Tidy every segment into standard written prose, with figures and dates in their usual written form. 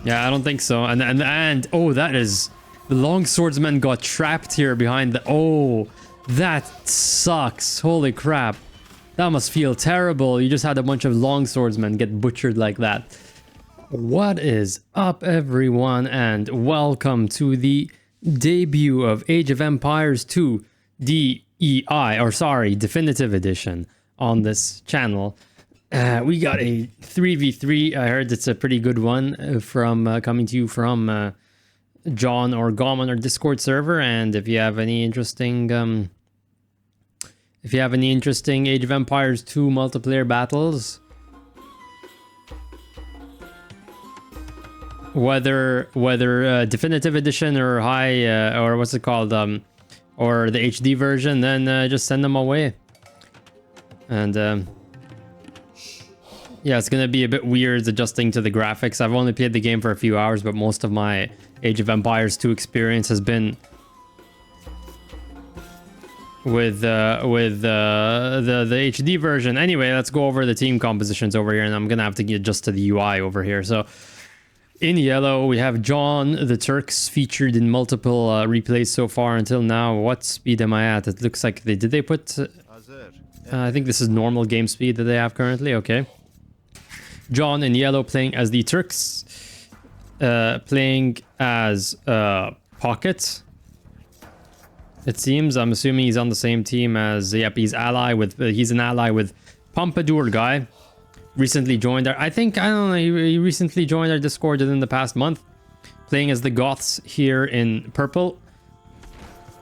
Yeah, I don't think so. And oh, that is... The long swordsman got trapped here behind the... Oh, that sucks. Holy crap. That must feel terrible. You just had a bunch of long swordsmen get butchered like that. What is up, everyone, and welcome to the debut of Age of Empires 2 DEI, or sorry, Definitive Edition on this channel. We got a 3v3. I heard it's a pretty good one from coming to you from John or Gom on our Discord server. And if you have any interesting Age of Empires 2 multiplayer battles, whether Definitive Edition or high or what's it called, or the HD version, then just send them away. And yeah, it's gonna be a bit weird adjusting to the graphics. I've only played the game for a few hours, but most of my Age of Empires 2 experience has been with the HD version. Anyway, let's go over the team compositions over here, and I'm gonna have to adjust to the UI over here. So in yellow, we have John the Turks, featured in multiple replays so far until now. What speed am I at? It looks like did they put... I think this is normal game speed that they have currently. Okay. John in yellow playing as the Turks, playing as Pocket. It seems. I'm assuming he's on the same team as... Yep, he's an ally with Pompadour guy. Recently joined our... I don't know, he recently joined our Discord within the past month. Playing as the Goths here in purple.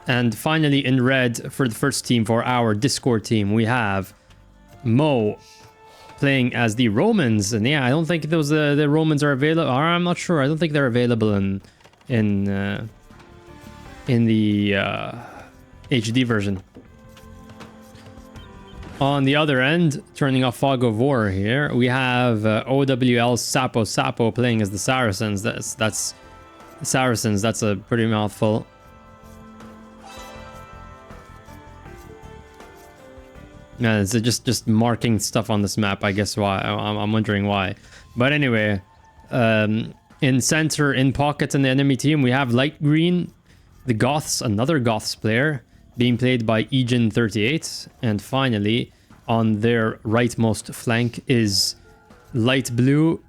And finally in red for the first team, for our Discord team, we have Mo playing as the Romans. And yeah, I don't think those the Romans are available. Or I'm not sure. I don't think they're available in the HD version. On the other end, turning off Fog of War here, we have OWL Sapo playing as the Saracens. That's Saracens. That's a pretty mouthful. Yeah, it's just marking stuff on this map. I guess why. I'm wondering why. But anyway, in center, in pocket in the enemy team, we have light green, the Goths, another Goths player, being played by Egen38. And finally, on their rightmost flank is light blue,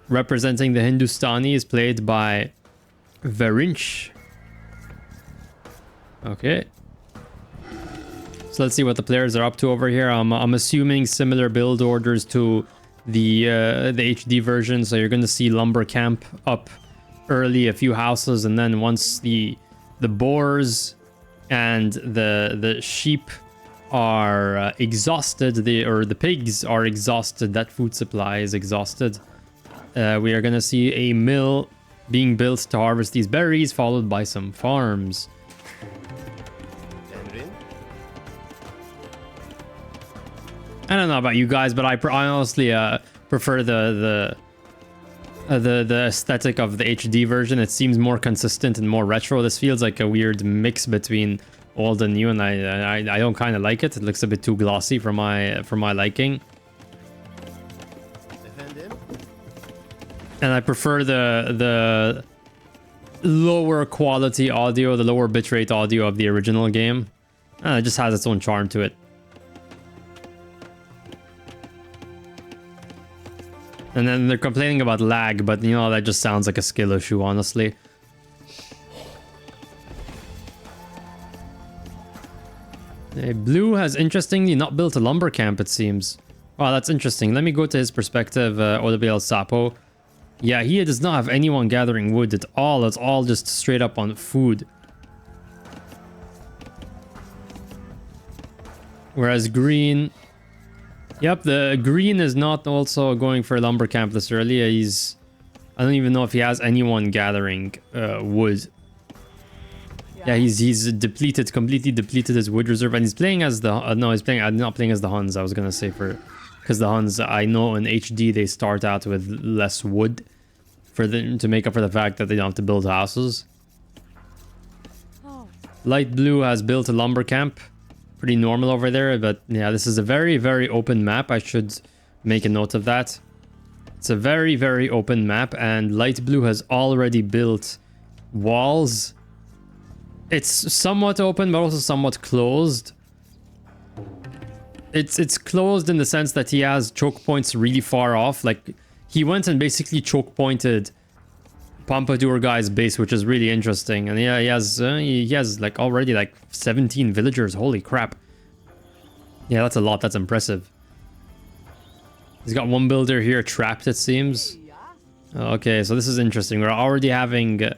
representing the Hindustani, is played by Verinch. Okay. So let's see what the players are up to over here. I'm assuming similar build orders to the HD version. So you're going to see lumber camp up early, a few houses, and then once the boars and the sheep are exhausted, the pigs are exhausted, that food supply is exhausted, we are going to see a mill being built to harvest these berries, followed by some farms. I don't know about you guys, but I honestly prefer the aesthetic of the HD version. It seems more consistent and more retro. This feels like a weird mix between old and new, and I don't kind of like it. It looks a bit too glossy for my liking. And I prefer the lower quality audio, the lower bitrate audio of the original game. It just has its own charm to it. And then they're complaining about lag, but you know, that just sounds like a skill issue, honestly. Blue has interestingly not built a lumber camp, it seems. Wow, that's interesting. Let me go to his perspective, OWL Sapo. Yeah, he does not have anyone gathering wood at all. It's all just straight up on food. Whereas green... Yep, the green is not also going for a lumber camp this early. I don't even know if he has anyone gathering wood. Yeah, he's depleted, completely depleted his wood reserve, and he's playing as the no, he's playing. Not playing as the Huns. I was gonna say because the Huns, I know in HD they start out with less wood to make up for the fact that they don't have to build houses. Light blue has built a lumber camp. Pretty normal over there, but yeah, this is a very, very open map. I should make a note of that. It's a very, very open map, and Light Blue has already built walls. It's somewhat open, but also somewhat closed. It's closed in the sense that he has choke points really far off. Like, he went and basically choke pointed Pompadour guy's base, which is really interesting. And yeah, he has like already like 17 villagers. Holy crap. Yeah, that's a lot. That's impressive. He's got one builder here trapped, it seems. Okay, so this is interesting. We're already having the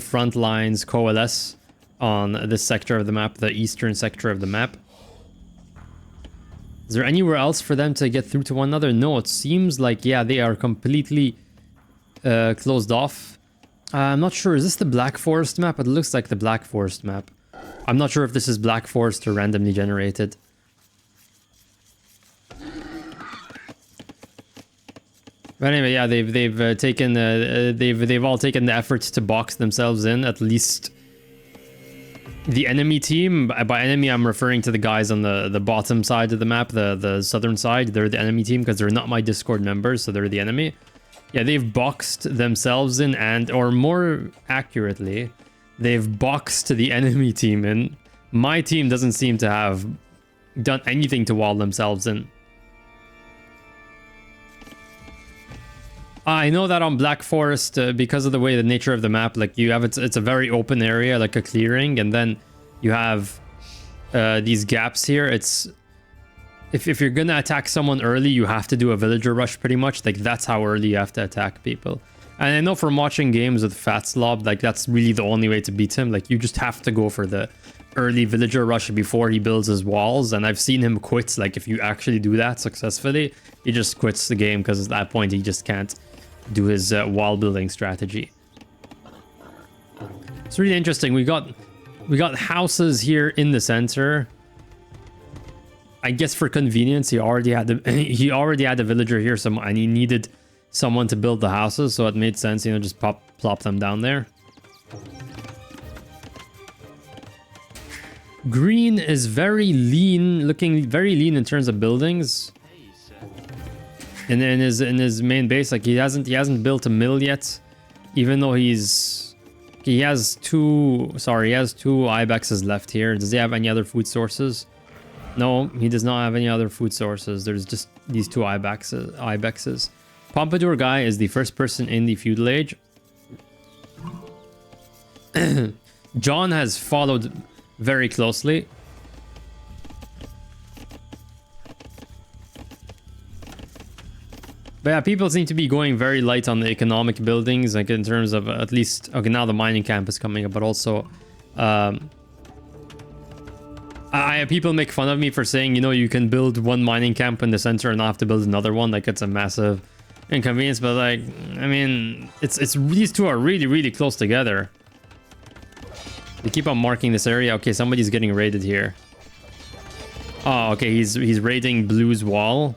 front lines coalesce on this sector of the map, the eastern sector of the map. Is there anywhere else for them to get through to one another? No, it seems like, yeah, they are completely closed off. I'm not sure. Is this the Black Forest map? It looks like the Black Forest map. I'm not sure if this is Black Forest or randomly generated. But anyway, yeah, they've all taken the effort to box themselves in. At least the enemy team. By enemy, I'm referring to the guys on the bottom side of the map, the southern side. They're the enemy team because they're not my Discord members, so they're the enemy. Yeah, they've boxed themselves in, or more accurately, they've boxed the enemy team in. My team doesn't seem to have done anything to wall themselves in. I know that on Black Forest, because of the way the nature of the map, like you have, it's a very open area, like a clearing, and then you have these gaps here. It's if you're gonna attack someone early, you have to do a villager rush pretty much. Like that's how early you have to attack people. And I know from watching games with Fat Slob, like that's really the only way to beat him. Like you just have to go for the early villager rush before he builds his walls. And I've seen him quit. Like if you actually do that successfully, he just quits the game because at that point he just can't do his wall building strategy. It's really interesting. We got houses here in the center. I guess for convenience, he already had a villager here, and he needed someone to build the houses, so it made sense, you know, just plop them down there. Green is very lean, looking very lean in terms of buildings. And then in his main base, like he hasn't built a mill yet, even though he has two ibexes left here. Does he have any other food sources? No, he does not have any other food sources. There's just these two ibexes. Pompadour guy is the first person in the feudal age. John has followed very closely. But yeah, people seem to be going very light on the economic buildings, like in terms of at least, okay, now the mining camp is coming up, but also people make fun of me for saying, you know, you can build one mining camp in the center and not have to build another one. Like it's a massive inconvenience, but like, I mean, it's these two are really, really close together. They keep on marking this area. Okay, somebody's getting raided here. Oh, okay, he's raiding Blue's wall.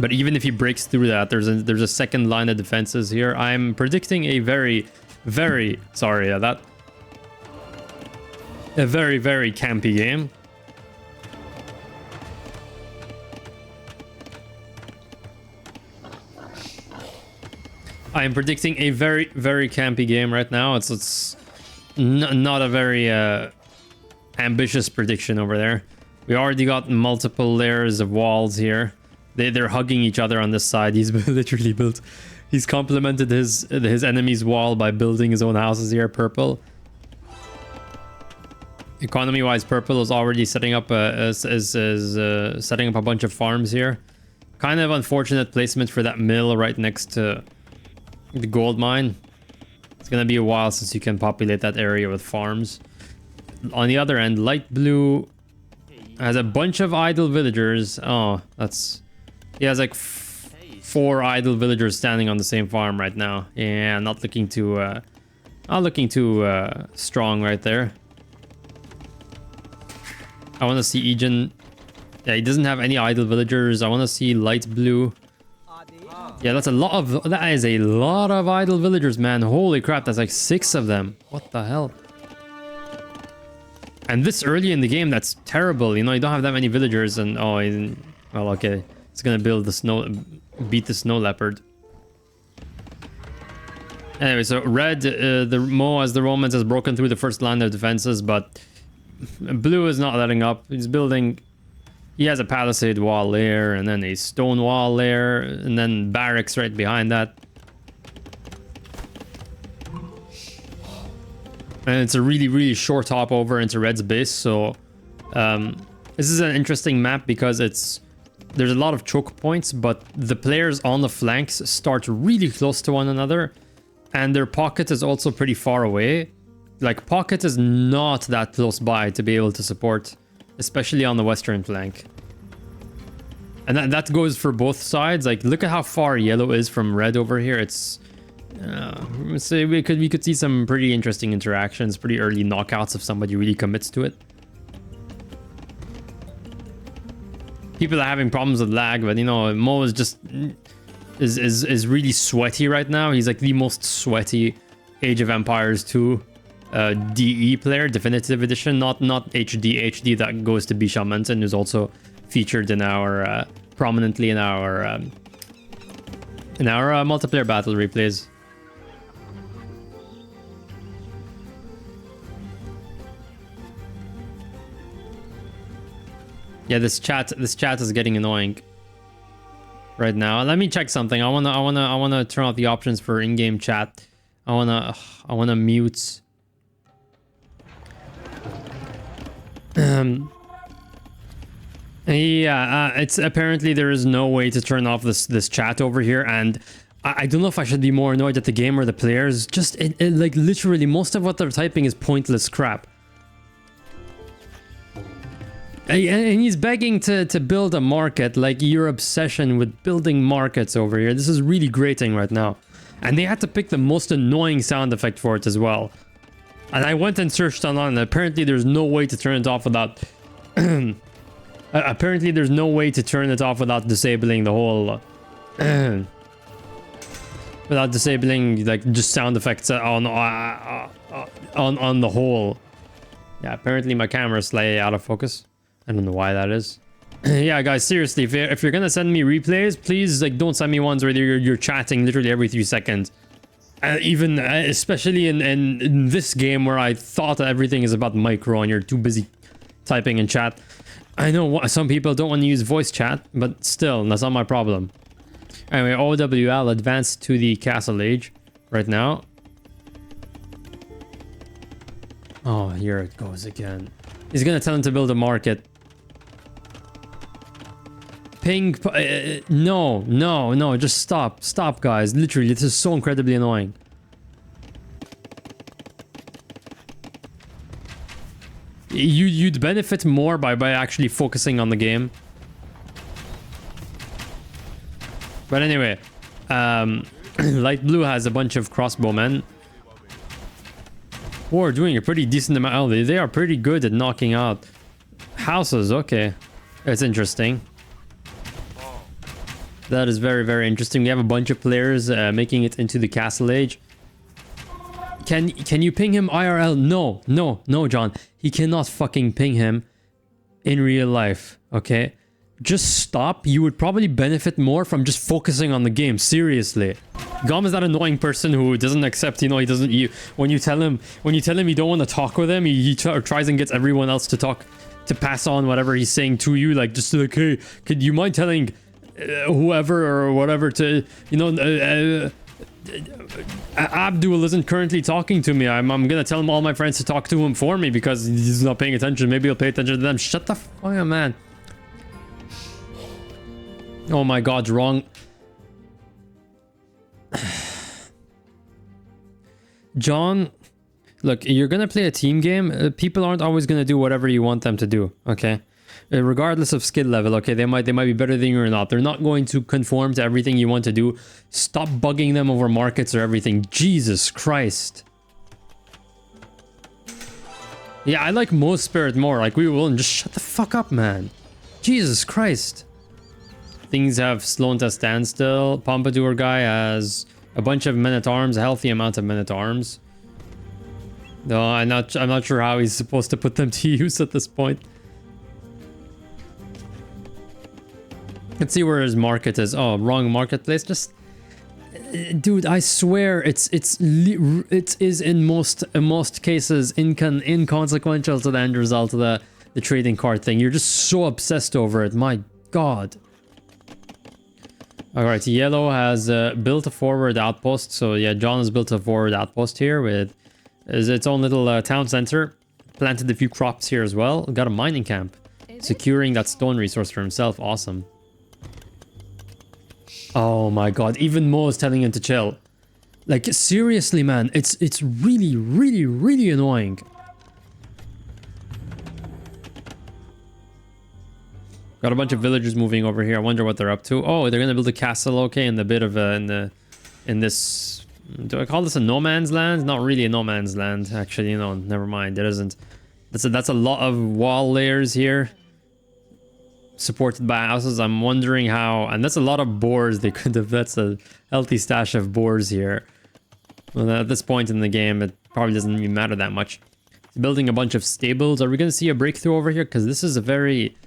But even if he breaks through that, there's a second line of defenses here. I'm predicting a very, very very campy game. I am predicting a very, very campy game right now. It's not a very ambitious prediction over there. We already got multiple layers of walls here. They're hugging each other on this side. He's literally built. He's complemented his enemy's wall by building his own houses here. Purple. Economy-wise, Purple is already setting up setting up a bunch of farms here. Kind of unfortunate placement for that mill right next to the gold mine. It's gonna be a while since you can populate that area with farms. On the other end, Light Blue has a bunch of idle villagers. Oh, that's... He has like 4 idle villagers standing on the same farm right now. Yeah, not looking too strong right there. I want to see Egen. Yeah, he doesn't have any idle villagers. I want to see Light Blue. Yeah, that is a lot of idle villagers, man. Holy crap, that's like 6 of them. What the hell? And this early in the game, that's terrible. You know, you don't have that many villagers, and well, okay. It's gonna build the snow. beat the snow leopard. Anyway, so red, the Mo as the Romans has broken through the first line of defenses, but blue is not letting up. He's building. He has a palisade wall there, and then a stone wall there, and then barracks right behind that. And it's a really, really short hop over into red's base, so this is an interesting map because there's a lot of choke points, but the players on the flanks start really close to one another, and their pocket is also pretty far away. Like, pocket is not that close by to be able to support, especially on the western flank. And that goes for both sides. Like, look at how far yellow is from red over here. It's so we could see some pretty interesting interactions, pretty early knockouts if somebody really commits to it. People are having problems with lag, but you know, Mo is just is really sweaty right now. He's like the most sweaty Age of Empires 2 DE player, Definitive Edition, not HD. HD that goes to Bisha Menton, who's also featured in our prominently in our multiplayer battle replays. Yeah, this chat is getting annoying right now. Let me check something. I wanna turn off the options for in-game chat. I wanna mute. Yeah, it's apparently there is no way to turn off this chat over here, and I don't know if I should be more annoyed at the game or the players. Just like literally most of what they're typing is pointless crap. And he's begging to build a market, like your obsession with building markets over here. This is really grating right now. And they had to pick the most annoying sound effect for it as well. And I went and searched online, and apparently there's no way to turn it off without... apparently there's no way to turn it off without disabling the whole... without disabling, like, just sound effects on the whole... Yeah, apparently my camera's slightly out of focus. I don't know why that is. Yeah, guys, seriously, if you're gonna send me replays, please, like, don't send me ones where you're chatting literally every 3 seconds. Even especially in this game where I thought that everything is about micro and you're too busy typing in chat. I know some people don't want to use voice chat, but still, that's not my problem. Anyway, OWL advanced to the castle age right now. Oh, here it goes again. He's gonna tell him to build a market. Ping, no, just stop, guys. Literally, this is so incredibly annoying. You'd benefit more by actually focusing on the game. But anyway, light blue has a bunch of crossbowmen who are doing a pretty decent amount. Oh, they are pretty good at knocking out houses. Okay, that's interesting. That is very, very interesting. We have a bunch of players making it into the castle age. Can you ping him IRL? No, John. He cannot fucking ping him in real life, okay? Just stop. You would probably benefit more from just focusing on the game. Seriously. Gom is that annoying person who doesn't accept, you know, when you tell him you don't want to talk with him, he tries and gets everyone else to pass on whatever he's saying to you, like, just like, hey, could you mind telling whoever or whatever to, you know, Abdul isn't currently talking to me. I'm gonna tell all my friends to talk to him for me because he's not paying attention. Maybe he'll pay attention to them. Shut the fuck up, man. Oh my god, wrong. John, look, you're gonna play a team game. People aren't always gonna do whatever you want them to do, okay? Regardless of skill level, okay, they might be better than you or not. They're not going to conform to everything you want to do. Stop bugging them over markets or everything. Jesus Christ. Yeah, I like Mo's spirit more. Like, we will, and just shut the fuck up, man. Jesus Christ. Things have slowed to a standstill. Pompadour guy has a bunch of men-at-arms, a healthy amount of men-at-arms. No, I'm not sure how he's supposed to put them to use at this point. Let's see where his market is. Oh, wrong marketplace. Just, dude, I swear it is in most cases inconsequential to the end result of the trading card thing. You're just so obsessed over it. My God. All right, Yellow has built a forward outpost. So yeah, John has built a forward outpost here with its own little town center. Planted a few crops here as well. Got a mining camp. Securing that stone resource for himself. Awesome. Oh my God, even Mo is telling him to chill. Like, seriously, man, it's really, really, really annoying. Got a bunch of villagers moving over here. I wonder what they're up to. Oh, they're gonna build a castle, okay, in the bit of in this. Do I call this a no man's land? Not really a no man's land, actually. No, never mind. It isn't. That's a lot of wall layers here. Supported by houses. I'm wondering how, and that's a lot of boars they could have. That's a healthy stash of boars here. Well, at this point in the game, it probably doesn't even matter that much. Building a bunch of stables. Are we going to see a breakthrough over here? Because this is a very,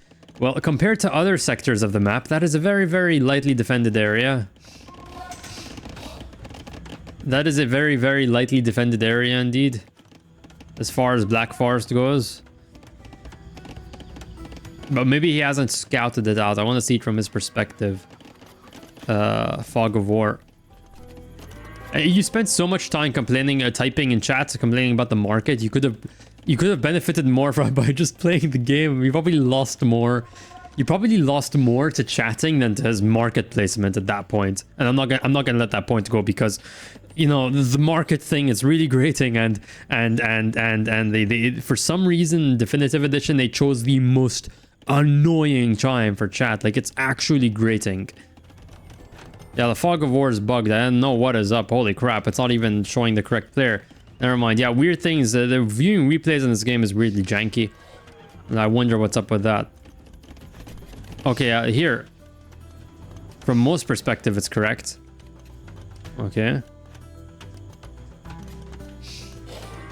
well, compared to other sectors of the map, that is a very, very lightly defended area. That is a very, very lightly defended area indeed, as far as Black Forest goes. But maybe he hasn't scouted it out. I want to see it from his perspective. Fog of War. You spent so much time complaining, typing in chat, complaining about the market. You could have benefited more by just playing the game. You probably lost more. You probably lost more to chatting than to his market placement at that point. And I'm not gonna let that point go because, you know, the market thing is really grating, and they for some reason, Definitive Edition, they chose the most annoying time for chat. Like, it's actually grating. Yeah, the Fog of War is bugged. I don't know what is up. Holy crap, it's not even showing the correct player. Never mind. Yeah, weird things. The viewing replays in this game is weirdly janky, and I wonder what's up with that. Okay, here, from most perspective, it's correct. Okay.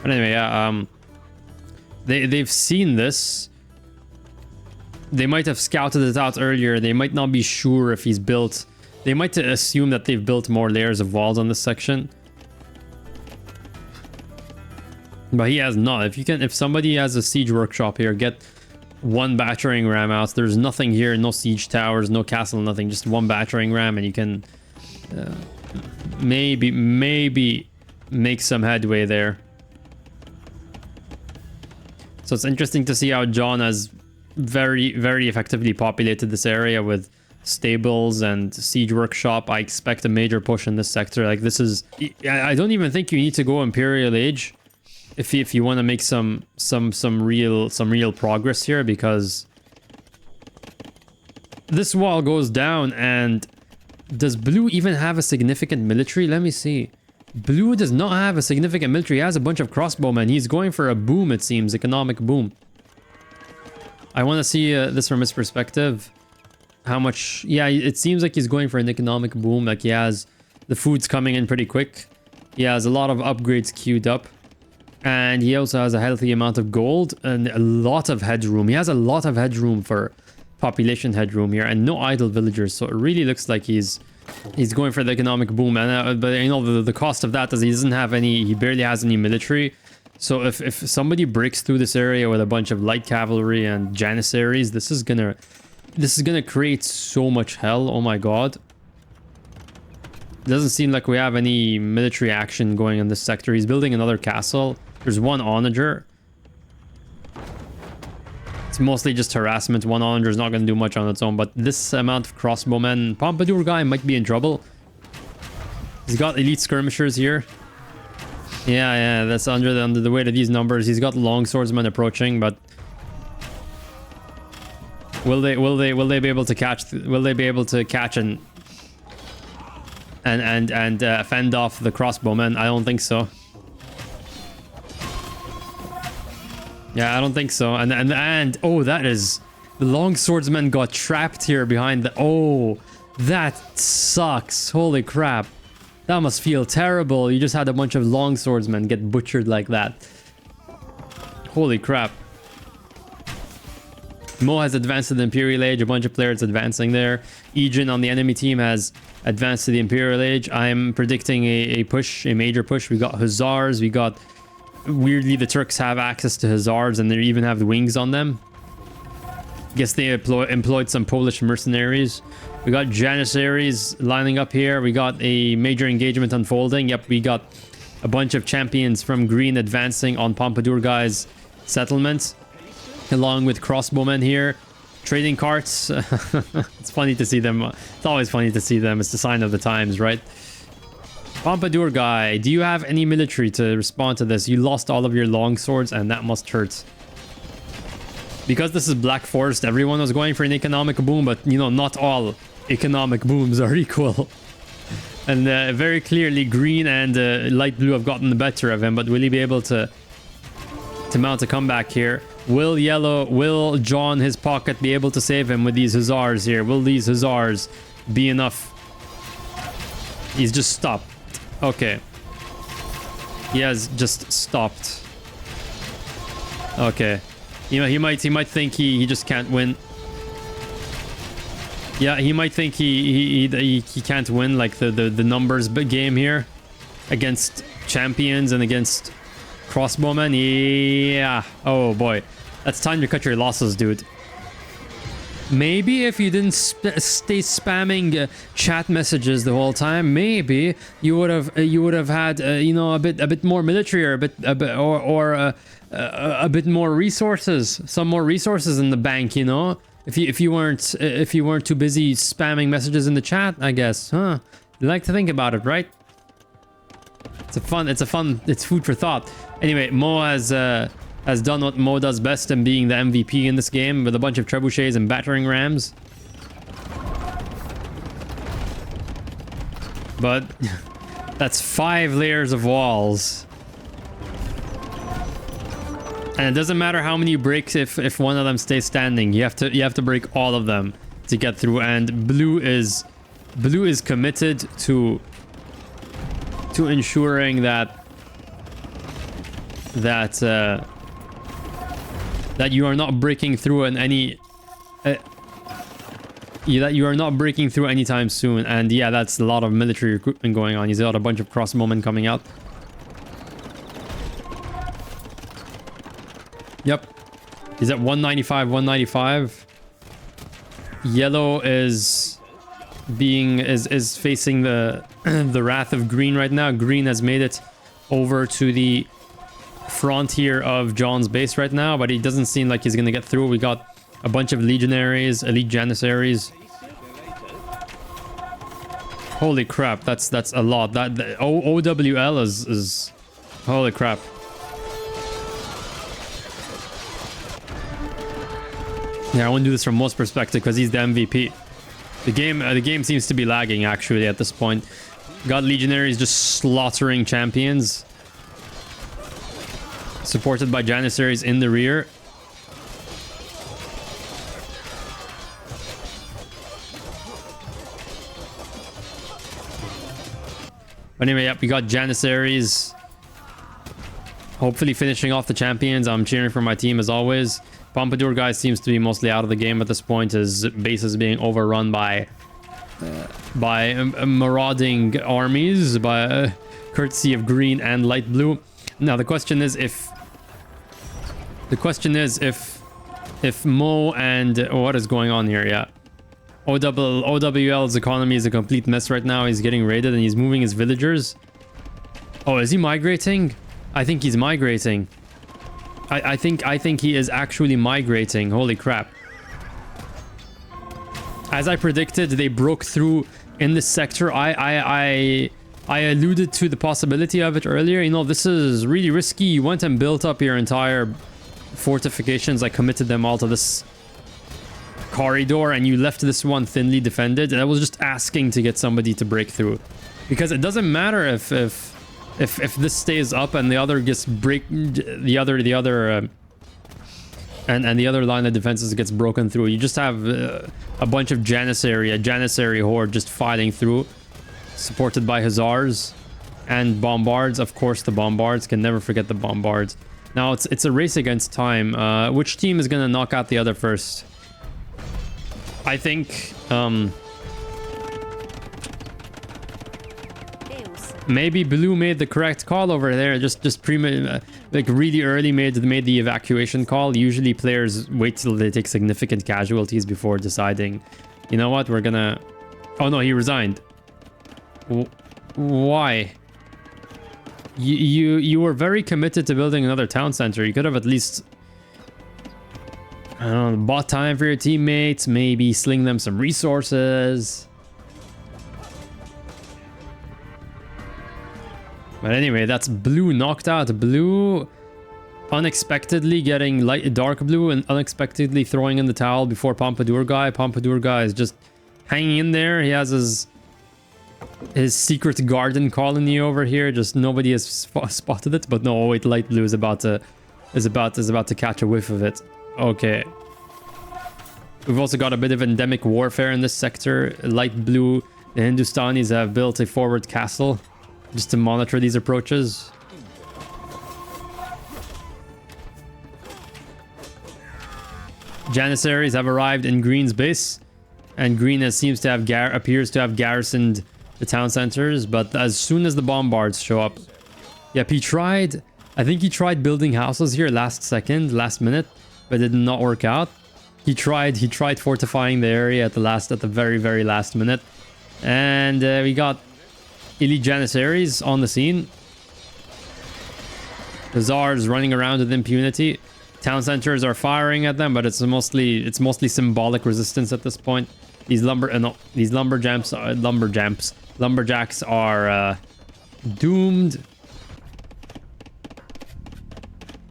But anyway, yeah, they've seen this. They might have scouted it out earlier. They might not be sure if he's built. They might assume that they've built more layers of walls on this section. But he has not. If somebody has a siege workshop here, get one battering ram out. There's nothing here, no siege towers, no castle, nothing. Just one battering ram, and you can maybe make some headway there. So it's interesting to see how John has very, very effectively populated this area with stables and siege workshop. I expect a major push in this sector. Like, this is, I don't even think you need to go Imperial Age if you want to make some real progress here, because this wall goes down. And does Blue even have a significant military? Let me see. Blue does not have a significant military. He has a bunch of crossbowmen. He's going for a boom, it seems, economic boom. I want to see this from his perspective. How much? Yeah, it seems like he's going for an economic boom. Like, he has the food's coming in pretty quick. He has a lot of upgrades queued up. And he also has a healthy amount of gold and a lot of headroom. He has a lot of headroom for population headroom here, and no idle villagers. So it really looks like he's going for the economic boom. And but you know, the cost of that is he doesn't have any. He barely has any military. So if somebody breaks through this area with a bunch of light cavalry and janissaries, this is gonna create so much hell. Oh my God. It doesn't seem like we have any military action going in this sector. He's building another castle. There's one onager. It's mostly just harassment. One onager is not going to do much on its own, but this amount of crossbowmen, Pompadour guy might be in trouble. He's got elite skirmishers here. Yeah, that's under the weight of these numbers. He's got long swordsmen approaching, but will they be able to catch? Will they be able to catch and fend off the crossbowmen? I don't think so. Yeah, I don't think so. And oh, that is, the long swordsman got trapped here behind the, oh, that sucks. Holy crap. That must feel terrible. You just had a bunch of long swordsmen get butchered like that. Holy crap. Mo has advanced to the Imperial Age. A bunch of players advancing there. Ejin on the enemy team has advanced to the Imperial Age. I'm predicting a push, a major push. We got Hussars. We got... Weirdly, the Turks have access to Hussars and they even have the wings on them. Guess they employed some Polish mercenaries. We got Janissaries lining up here. We got a major engagement unfolding. Yep, we got a bunch of champions from green advancing on Pompadour Guy's settlement, along with crossbowmen here. Trading carts. It's funny to see them. It's always funny to see them. It's the sign of the times, right? Pompadour Guy, do you have any military to respond to this? You lost all of your long swords and that must hurt. Because this is Black Forest, everyone was going for an economic boom, but you know, not all economic booms are equal. And very clearly green and light blue have gotten the better of him, but will he be able to mount a comeback here? Will John, his pocket, be able to save him with these Hussars here? Will these Hussars be enough? He's just stopped. Okay. He has just stopped. Okay. You know, he might think he just can't win. Yeah, he might think he can't win like the numbers game here against champions and against crossbowmen. Yeah. Oh boy, that's time to cut your losses, dude. Maybe if you didn't stay spamming chat messages the whole time, maybe you would have had you know, a bit more military or a bit more resources, some more resources in the bank, you know, if you weren't too busy spamming messages in the chat, I guess, huh? You like to think about it, right? It's food for thought. Anyway, Mo has done what Mo does best in being the MVP in this game with a bunch of trebuchets and battering rams. But that's 5 layers of walls. And it doesn't matter how many you break if one of them stays standing. You have to break all of them to get through. And blue is committed to ensuring that you are not breaking through in any that you are not breaking through anytime soon. And yeah, that's a lot of military recruitment going on. He's got a bunch of crossbowmen coming out. Yep, he's at 195, 195. Yellow is facing the the wrath of green right now. Green has made it over to the frontier of John's base right now, but he doesn't seem like he's gonna get through. We got a bunch of legionaries, elite janissaries. Holy crap, that's a lot. That the OWL is holy crap. Yeah, I want to do this from Mo's perspective because he's the MVP. The game seems to be lagging actually at this point. Got legionaries just slaughtering champions, supported by janissaries in the rear. But anyway, yep, we got janissaries hopefully finishing off the champions. I'm cheering for my team as always. Pompadour guy seems to be mostly out of the game at this point. His base is being overrun by marauding armies, by courtesy of green and light blue. Now the question is if Mo and what is going on here? Yeah, OWL's economy is a complete mess right now. He's getting raided and he's moving his villagers. Oh, is he migrating? I think he's migrating. I think he is actually migrating. Holy crap. As I predicted, they broke through in this sector. I alluded to the possibility of it earlier. You know, this is really risky. You went and built up your entire fortifications. I committed them all to this corridor and you left this one thinly defended. And I was just asking to get somebody to break through. Because it doesn't matter if this stays up and the other gets and the other line of defenses gets broken through. You just have a bunch of janissary horde just fighting through, supported by hussars and bombards. Of course, the bombards, can never forget the bombards. Now it's a race against time. Which team is gonna knock out the other first? I think maybe blue made the correct call over there. Just like really early made the evacuation call. Usually players wait till they take significant casualties before deciding, you know what, we're gonna... Oh no, he resigned. Why? You were very committed to building another town center. You could have at least, I don't know, bought time for your teammates, maybe sling them some resources. But anyway, that's blue knocked out. Blue unexpectedly getting dark blue and unexpectedly throwing in the towel before Pompadour guy. Pompadour guy is just hanging in there. He has his secret garden colony over here. Just nobody has spotted it. But no, wait, light blue is about to catch a whiff of it. Okay. We've also got a bit of endemic warfare in this sector. Light blue, the Hindustanis have built a forward castle just to monitor these approaches. Janissaries have arrived in Green's base, and Green appears to have garrisoned the town centers. But as soon as the bombards show up, yep, I think he tried building houses here last minute, but it did not work out. He tried fortifying the area at the very, very last minute, and we got elite Janissaries on the scene. The Tsars running around with impunity. Town centers are firing at them, but it's mostly symbolic resistance at this point. These lumberjacks are doomed.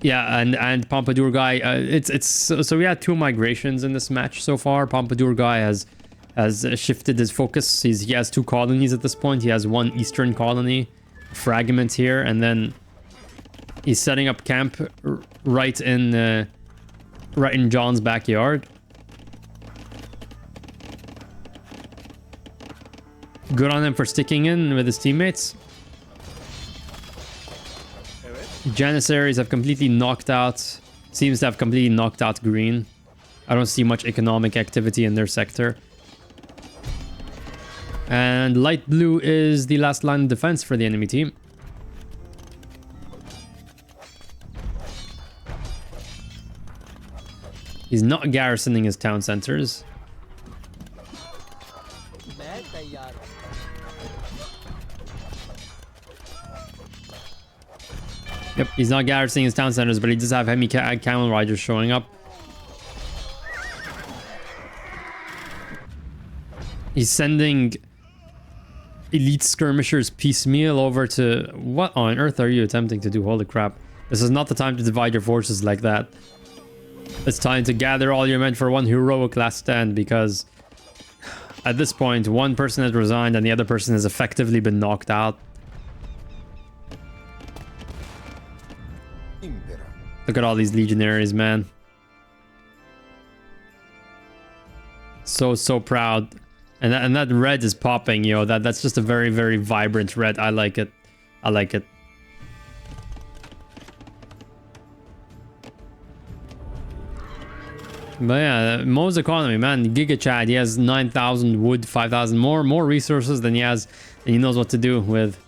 Yeah, and Pompadour guy, so we had 2 migrations in this match so far. Pompadour guy has shifted his focus. He has 2 colonies at this point. He has 1 eastern colony fragment here, and then he's setting up camp right in John's backyard. Good on him for sticking in with his teammates. Janissaries have completely knocked out, seems to have completely knocked out Green. I don't see much economic activity in their sector. And light blue is the last line of defense for the enemy team. He's not garrisoning his town centers. Yep, he's not garrisoning his town centers, but he does have heavy camel riders showing up. He's sending elite skirmishers piecemeal over to... What on earth are you attempting to do? Holy crap. This is not the time to divide your forces like that. It's time to gather all your men for one heroic last stand, because at this point, one person has resigned and the other person has effectively been knocked out. Look at all these legionaries, man. So proud. And that red is popping, yo. That's just a very, very vibrant red. I like it. I like it. But yeah, Mo's economy, man. Giga Chad, he has 9,000 wood, 5,000 more resources than he has, and he knows what to do with.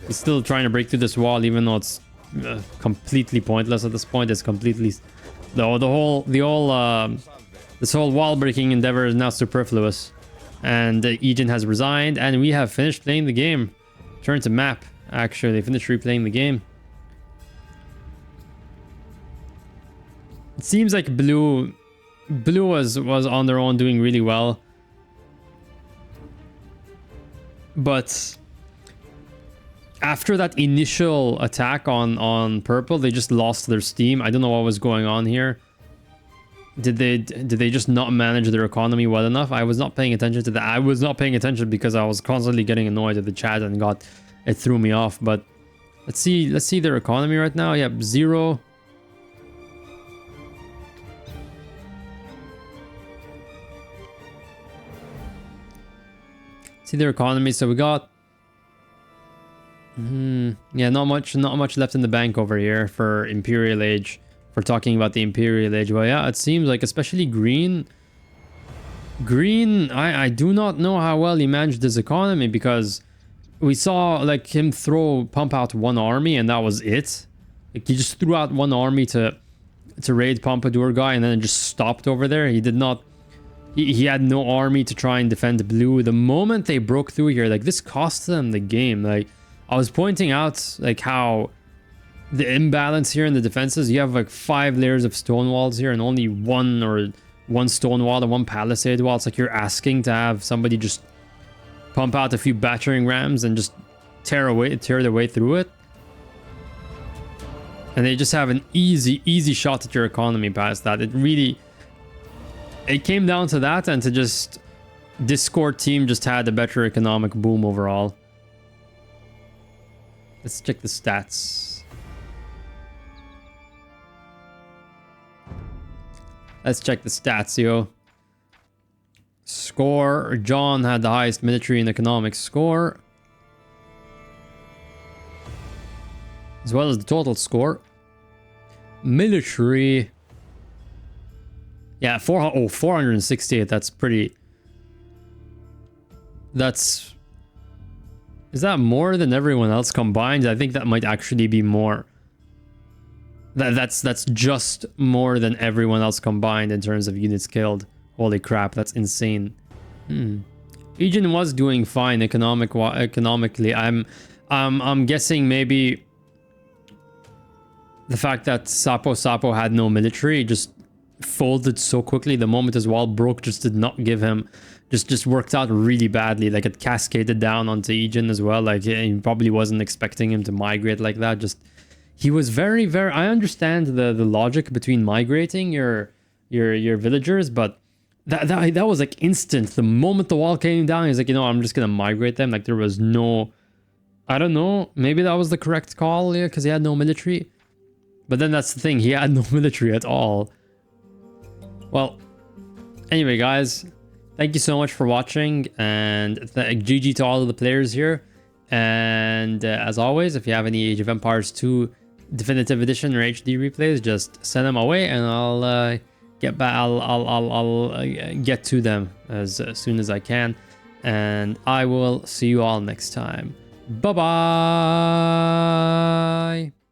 He's still trying to break through this wall, even though it's completely pointless at this point. It's completely... This whole wall breaking endeavor is now superfluous. And Ejin has resigned, and we have finished playing the game. Turn to map, actually. Finished replaying the game. It seems like blue was on their own doing really well. But after that initial attack on purple, they just lost their steam. I don't know what was going on here. Did they just not manage their economy well enough? I was not paying attention to that. I was not paying attention because I was constantly getting annoyed at the chat and it threw me off. But let's see their economy right now. Yep, 0. See their economy. So we got yeah, not much left in the bank over here for Imperial Age. For talking about the Imperial Age. Well, yeah, it seems like especially Green Green, I do not know how well he managed his economy, because we saw like him pump out one army and that was it. Like he just threw out one army to raid Pompadour guy and then it just stopped over there. He did not, he had no army to try and defend blue. The moment they broke through here, like this cost them the game. Like I was pointing out like how the imbalance here in the defenses, you have like 5 layers of stone walls here and only one stone wall and one palisade wall. It's like you're asking to have somebody just pump out a few battering rams and just tear their way through it. And they just have an easy shot at your economy past that. It came down to that, and to just Discord team just had a better economic boom overall. Let's check the stats. Let's check the stats, yo. Score. John had the highest military and economic score, as well as the total score. Military. Yeah, 468. That's pretty. Is that more than everyone else combined? I think that might actually be more. That's just more than everyone else combined in terms of units killed. Holy crap, that's insane. Aegean was doing fine economically. I'm guessing maybe the fact that Sapo had no military just folded so quickly. The moment his wall broke just did not give him, just worked out really badly. Like it cascaded down onto Aegean as well. Like he probably wasn't expecting him to migrate like that. He was very, very... I understand the logic between migrating your villagers, but that was like instant. The moment the wall came down, he's like, you know, I'm just gonna migrate them. Like there was no... I don't know. Maybe that was the correct call, yeah, because he had no military. But then that's the thing. He had no military at all. Well, anyway, guys, thank you so much for watching, and GG to all of the players here. And as always, if you have any Age of Empires 2 Definitive Edition or HD replays, just send them away, and I'll get back. I'll get to them as soon as I can, and I will see you all next time. Bye bye.